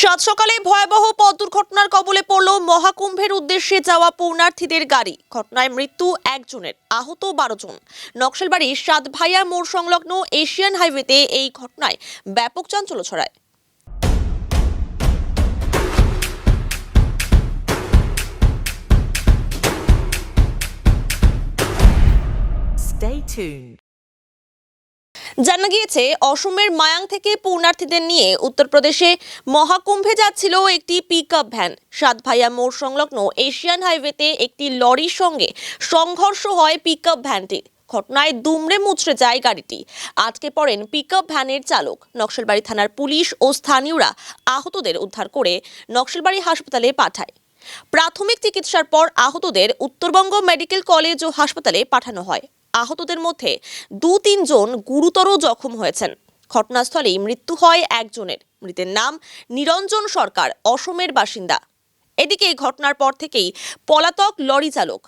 সাত সকালে ভয়াবহ পথ দুর্ঘটনার কবলে পড়ল মহাকুম্ভের উদ্দেশ্যে যাওয়া পূর্ণার্থীদের গাড়ি। ঘটনায় মৃত্যু একজনের, আহত 12 জন। নকশালবাড়ির সাতভাইয়া মোড় সংলগ্ন এশিয়ান হাইওয়েতে এই ঘটনায় ব্যাপক চাঞ্চল্য ছড়ায়। Stay tuned. জানা গিয়েছে, অসমের মায়াং থেকে পূর্ণার্থীদের নিয়ে উত্তরপ্রদেশে মহাকুম্ভে যাচ্ছিল একটি পিকআপ ভ্যান। সাতভাইয়া মোড় সংলগ্ন এশিয়ান হাইওয়েতে একটি লরির সঙ্গে সংঘর্ষ হয় পিকআপ ভ্যানটির। ঘটনায় দুমড়ে মুচড়ে যায় গাড়িটি। আটকে পড়েন পিকআপ ভ্যানের চালক। নকশালবাড়ি থানার পুলিশ ও স্থানীয়রা আহতদের উদ্ধার করে নকশালবাড়ি হাসপাতালে পাঠায়। প্রাথমিক চিকিৎসার পর আহতদের উত্তরবঙ্গ মেডিকেল কলেজ ও হাসপাতালে পাঠানো হয়। আহতদের মধ্যে 2-3 জন গুরুতর জখম হয়েছেন। ঘটনাস্থলেই মৃত্যু হয় একজনের। মৃতের নাম নিরঞ্জন সরকার, অসমের বাসিন্দা। এদিকে ঘটনার পর থেকেই পলাতক লরি চালক।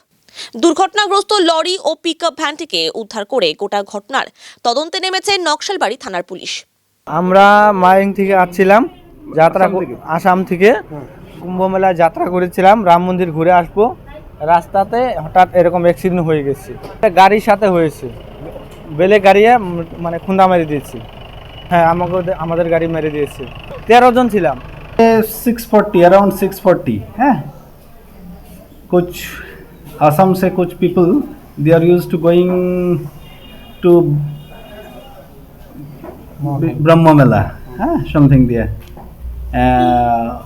দুর্ঘটনাগ্রস্ত লরি ও পিকআপ ভ্যানটিকে উদ্ধার করে গোটা ঘটনার তদন্তে নেমেছে নকশালবাড়ি থানার পুলিশ। আমরা মায়াং থেকে আসছিলাম, আসাম থেকে কুম্ভ মেলায় যাত্রা করেছিলাম, রাম মন্দির ঘুরে আসবো। রাস্তাতে হঠাৎ এরকম অ্যাক্সিডেন্ট হয়ে গেছে। গাড়ির সাথে হয়েছে, বেলে গাড়িয়ে মানে খুন্দা মেরে দিয়েছে। হ্যাঁ, আমাদের গাড়ি মেরে দিয়েছে। 13 জন ছিলাম। 640 अराउंड 640 है। कुछ असम से कुछ people they are used to going to Brahma Mela है समथिंग दिया।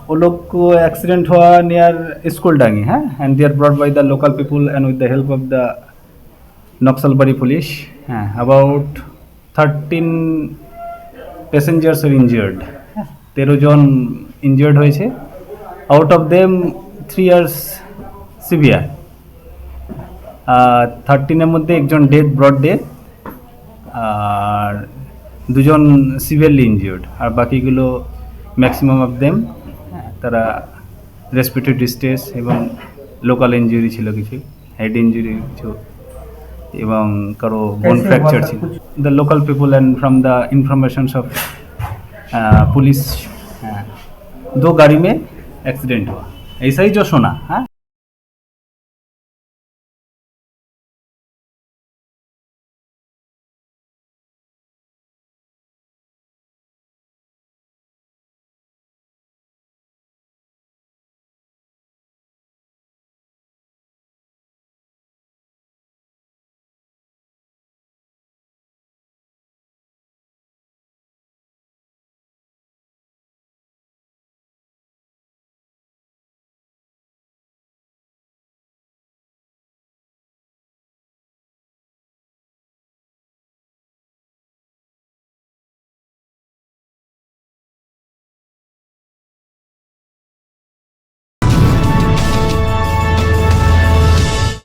वो लोग को एक्सीडेंट हुआ नियर स्कूल डांगी है and they are brought by the local people and with the help of the Naxalbari police. About 13 passengers are injured. 13 জন ইনজিয়ার্ড হয়েছে। Out of them 3 are severe. 13 মধ্যে একজন ডেথ, ব্রড ডেথ, আর 2 জন severely injured. আর বাকিগুলো maximum of them তারা respiratory stress এবং লোকাল ইনজুরি ছিল, কিছু হেড ইনজুরি কিছু, এবং কারো বোন ফ্র্যাকচার ছিল। The local people and from the informations of police 2 गाड़ी में एक्सीडेंट हुआ, ऐसा ही जो सुना। हाँ।